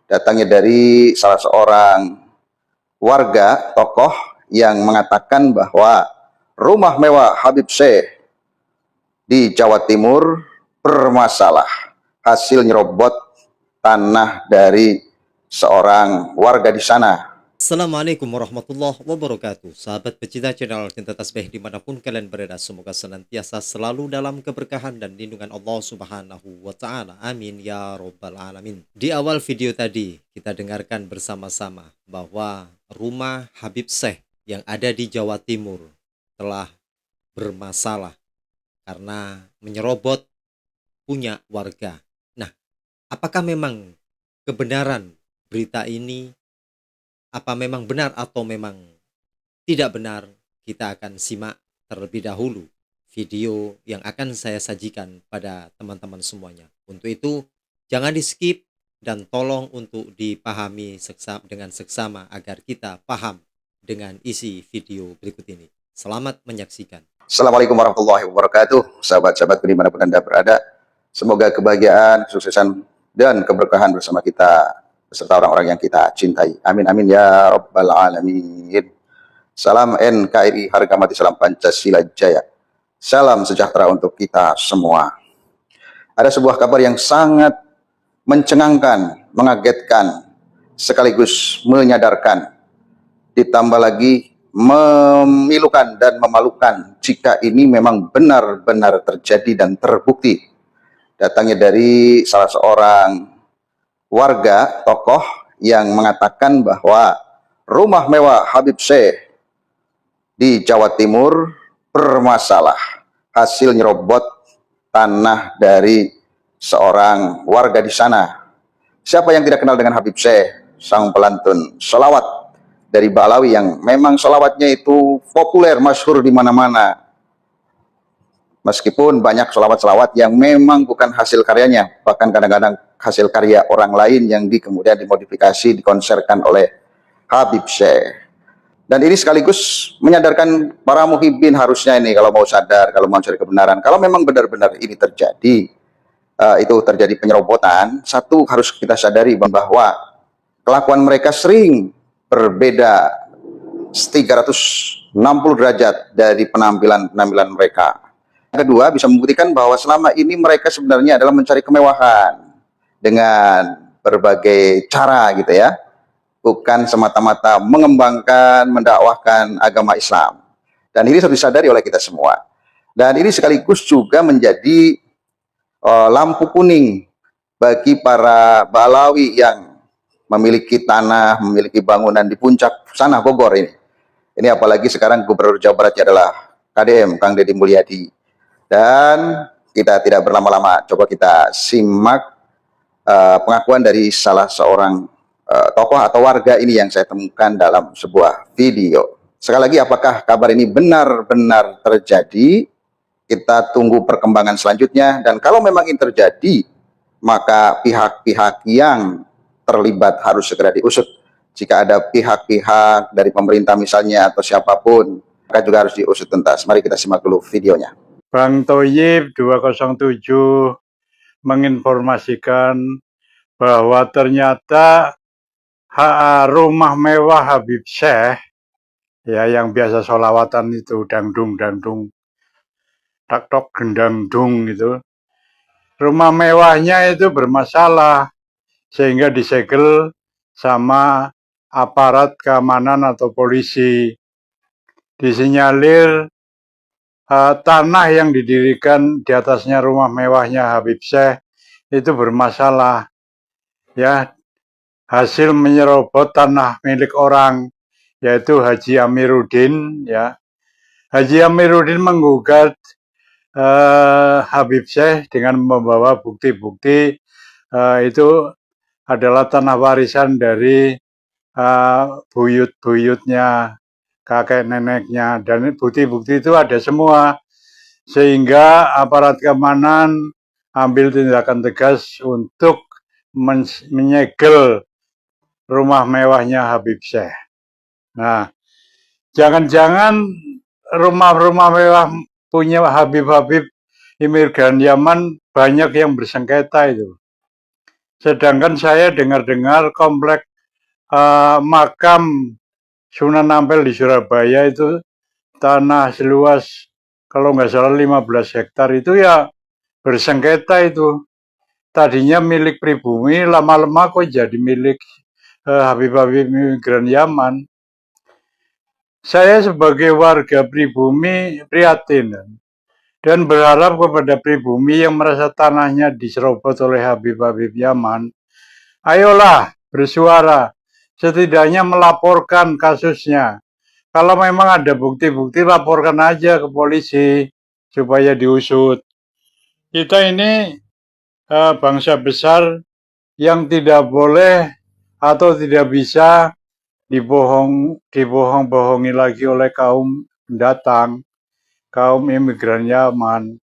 datangnya dari salah seorang warga tokoh yang mengatakan bahwa rumah mewah Habib Syekh di Jawa Timur bermasalah hasil nyerobot tanah dari seorang warga di sana. Assalamualaikum warahmatullahi wabarakatuh. Sahabat pecinta channel Cinta Tasbih dimanapun kalian berada, semoga senantiasa selalu dalam keberkahan dan lindungan Allah Subhanahu wa Ta'ala. Amin ya Robbal Alamin. Di awal video tadi kita dengarkan bersama-sama bahwa rumah Habib Syekh yang ada di Jawa Timur telah bermasalah karena menyerobot punya warga. Nah, apakah memang kebenaran berita ini? Apa memang benar atau memang tidak benar? Kita akan simak terlebih dahulu video yang akan saya sajikan pada teman-teman semuanya. Untuk itu, jangan di skip dan tolong untuk dipahami dengan seksama agar kita paham dengan isi video berikut ini. Selamat menyaksikan. Assalamualaikum warahmatullahi wabarakatuh. Sahabat-sahabat dimanapun Anda berada, semoga kebahagiaan, kesuksesan, dan keberkahan bersama kita beserta orang-orang yang kita cintai. Amin amin ya Rabbal Alamin. Salam NKRI, harga mati, salam Pancasila Jaya. Salam sejahtera untuk kita semua. Ada sebuah kabar yang sangat mencengangkan, mengagetkan, sekaligus menyadarkan, ditambah lagi memilukan dan memalukan jika ini memang benar-benar terjadi dan terbukti. Datangnya dari salah seorang warga tokoh yang mengatakan bahwa rumah mewah Habib Syekh di Jawa Timur bermasalah hasil nyerobot tanah dari seorang warga di sana. Siapa yang tidak kenal dengan Habib Syekh, sang pelantun sholawat dari Balawi yang memang sholawatnya itu populer, masyhur di mana-mana. Meskipun banyak sholawat-sholawat yang memang bukan hasil karyanya, bahkan kadang-kadang hasil karya orang lain yang kemudian dimodifikasi, dikonserkan oleh Habib Syekh. Dan ini sekaligus menyadarkan para muhibbin harusnya ini kalau mau sadar, kalau mau cari kebenaran, kalau memang benar-benar ini terjadi, itu terjadi penyerobotan, satu harus kita sadari bahwa kelakuan mereka sering berbeda 360 derajat dari penampilan mereka. Yang kedua, bisa membuktikan bahwa selama ini mereka sebenarnya adalah mencari kemewahan dengan berbagai cara gitu ya. Bukan semata-mata mengembangkan, mendakwahkan agama Islam. Dan ini harus disadari oleh kita semua. Dan ini sekaligus juga menjadi lampu kuning bagi para Balawi yang memiliki tanah, memiliki bangunan di puncak sana Bogor ini. Ini apalagi sekarang Gubernur Jawa Baratnya adalah KDM, Kang Deddy Mulyadi. Dan kita tidak berlama-lama, coba kita simak pengakuan dari salah seorang tokoh atau warga ini yang saya temukan dalam sebuah video. Sekali lagi, apakah kabar ini benar-benar terjadi? Kita tunggu perkembangan selanjutnya. Dan kalau memang ini terjadi, maka pihak-pihak yang terlibat harus segera diusut. Jika ada pihak-pihak dari pemerintah misalnya atau siapapun, maka juga harus diusut tuntas. Mari kita simak dulu videonya. Bang Toyib 207 menginformasikan bahwa ternyata rumah mewah Habib Syekh, ya, yang biasa sholawatan itu, dangdung tak tok gendang dung itu, rumah mewahnya itu bermasalah sehingga disegel sama aparat keamanan atau polisi. Disinyalir tanah yang didirikan di atasnya rumah mewahnya Habib Syekh itu bermasalah, ya, hasil menyerobot tanah milik orang, yaitu Haji Amiruddin, ya. Haji Amiruddin menggugat Habib Syekh dengan membawa bukti-bukti itu adalah tanah warisan dari buyut-buyutnya, kakek neneknya, dan bukti-bukti itu ada semua, sehingga aparat keamanan ambil tindakan tegas untuk menyegel rumah mewahnya Habib Syekh. Nah, jangan-jangan rumah-rumah mewah punya Habib-Habib imigran Yaman banyak yang bersengketa itu. Sedangkan saya dengar-dengar komplek makam Sunan Ampel di Surabaya itu tanah seluas kalau nggak salah 15 hektar itu ya bersengketa itu. Tadinya milik pribumi, lama-lama kok jadi milik Habib-Habib migran Yaman. Saya sebagai warga pribumi prihatin dan berharap kepada pribumi yang merasa tanahnya diserobot oleh Habib-Habib Yaman, ayolah bersuara, setidaknya melaporkan kasusnya. Kalau memang ada bukti-bukti, laporkan aja ke polisi supaya diusut. Kita ini bangsa besar yang tidak boleh atau tidak bisa dibohong-bohongi lagi oleh kaum pendatang, kaum imigran Yaman.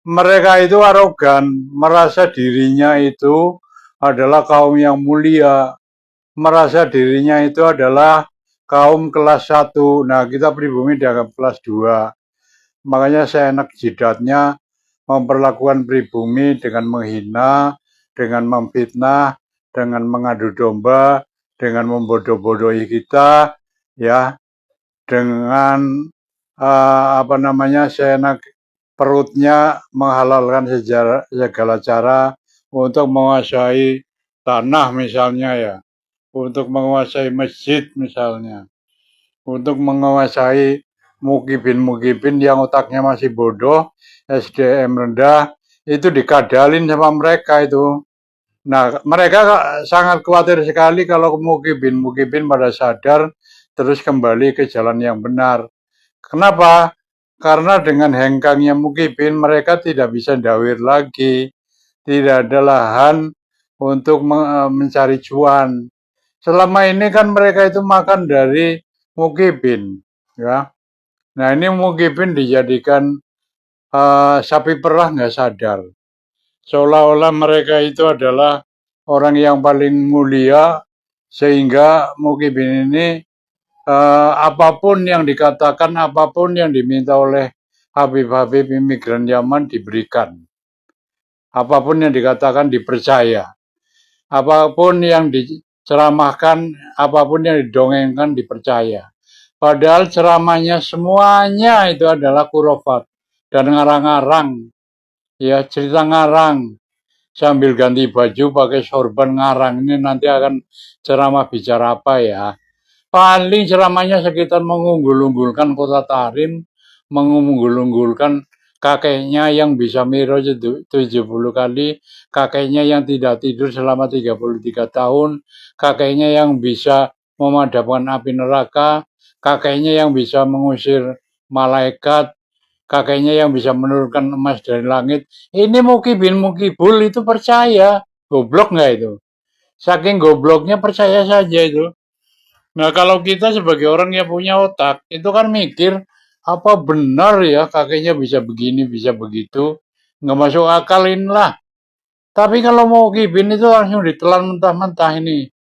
Mereka itu arogan, merasa dirinya itu adalah kaum yang mulia, merasa dirinya itu adalah kaum kelas 1. Nah, kita pribumi dianggap kelas 2. Makanya saya enak jidatnya memperlakukan pribumi dengan menghina, dengan memfitnah, dengan mengadu domba, dengan membodoh-bodohi kita, ya, dengan saya enak perutnya menghalalkan segala cara untuk menguasai tanah misalnya ya, untuk menguasai masjid misalnya, untuk menguasai mukibin-mukibin yang otaknya masih bodoh, SDM rendah, itu dikadalin sama mereka itu. Nah, mereka sangat khawatir sekali kalau mukibin-mukibin pada sadar terus kembali ke jalan yang benar. Kenapa? Karena dengan hengkangnya mukibin mereka tidak bisa dawir lagi, tidak ada lahan untuk mencari cuan. Selama ini kan mereka itu makan dari mukibin, ya. Nah ini mukibin dijadikan sapi perah nggak sadar. Seolah-olah mereka itu adalah orang yang paling mulia, sehingga mukibin ini apapun yang dikatakan, apapun yang diminta oleh Habib-Habib imigran Yaman diberikan. Apapun yang dikatakan dipercaya. Apapun yang diceramahkan, apapun yang didongengkan dipercaya. Padahal ceramahnya semuanya itu adalah kurofat dan ngarang-ngarang, ya cerita ngarang sambil ganti baju pakai sorban ngarang. Ini nanti akan ceramah bicara apa ya? Paling ceramahnya sekitar mengunggul-unggulkan kota Tarim, mengunggul-unggulkan kakeknya yang bisa mi'raj 70 kali, kakeknya yang tidak tidur selama 33 tahun, kakeknya yang bisa memadamkan api neraka, kakeknya yang bisa mengusir malaikat, kakeknya yang bisa menurunkan emas dari langit. Ini mukibin mukibul itu percaya. Goblok nggak itu? Saking gobloknya percaya saja itu. Nah, kalau kita sebagai orang yang punya otak, itu kan mikir, apa benar ya kakeknya bisa begini, bisa begitu. Nggak masuk akalin lah. Tapi kalau mau kibin itu langsung ditelan mentah-mentah ini.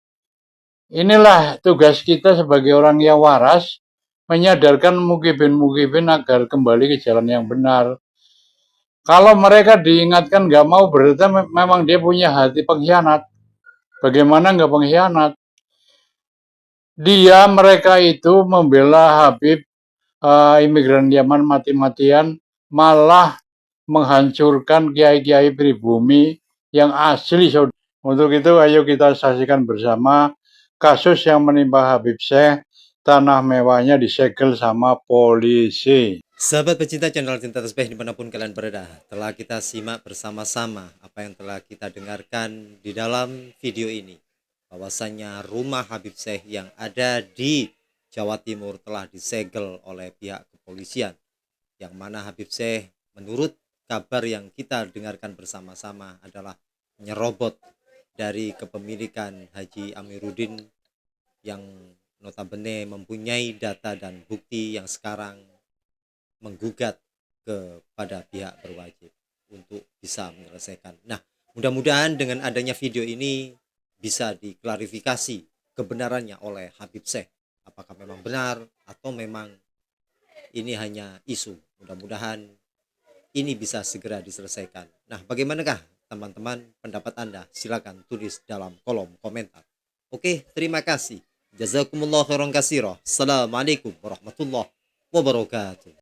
Inilah tugas kita sebagai orang yang waras, menyadarkan mukibin-mukibin agar kembali ke jalan yang benar. Kalau mereka diingatkan nggak mau, berarti memang dia punya hati pengkhianat. Bagaimana nggak pengkhianat? Mereka itu membela Habib imigran Yaman mati-matian, malah menghancurkan kiai-kiai pribumi yang asli. Untuk itu ayo kita saksikan bersama kasus yang menimpa Habib Syekh, tanah mewahnya disegel sama polisi. Sahabat pecinta channel Cinta Tasbih dimanapun kalian berada, telah kita simak bersama-sama apa yang telah kita dengarkan di dalam video ini. Bahwasannya rumah Habib Syekh yang ada di Jawa Timur telah disegel oleh pihak kepolisian. Yang mana Habib Syekh menurut kabar yang kita dengarkan bersama-sama adalah nyerobot dari kepemilikan Haji Amiruddin yang notabene mempunyai data dan bukti yang sekarang menggugat kepada pihak berwajib untuk bisa menyelesaikan. Nah, mudah-mudahan dengan adanya video ini bisa diklarifikasi kebenarannya oleh Habib Syekh. Apakah memang benar atau memang ini hanya isu. Mudah-mudahan ini bisa segera diselesaikan. Nah, bagaimanakah teman-teman pendapat Anda silakan tulis dalam kolom komentar. Oke, terima kasih. Jazakumullah khairan katsira. Assalamualaikum warahmatullahi wabarakatuh.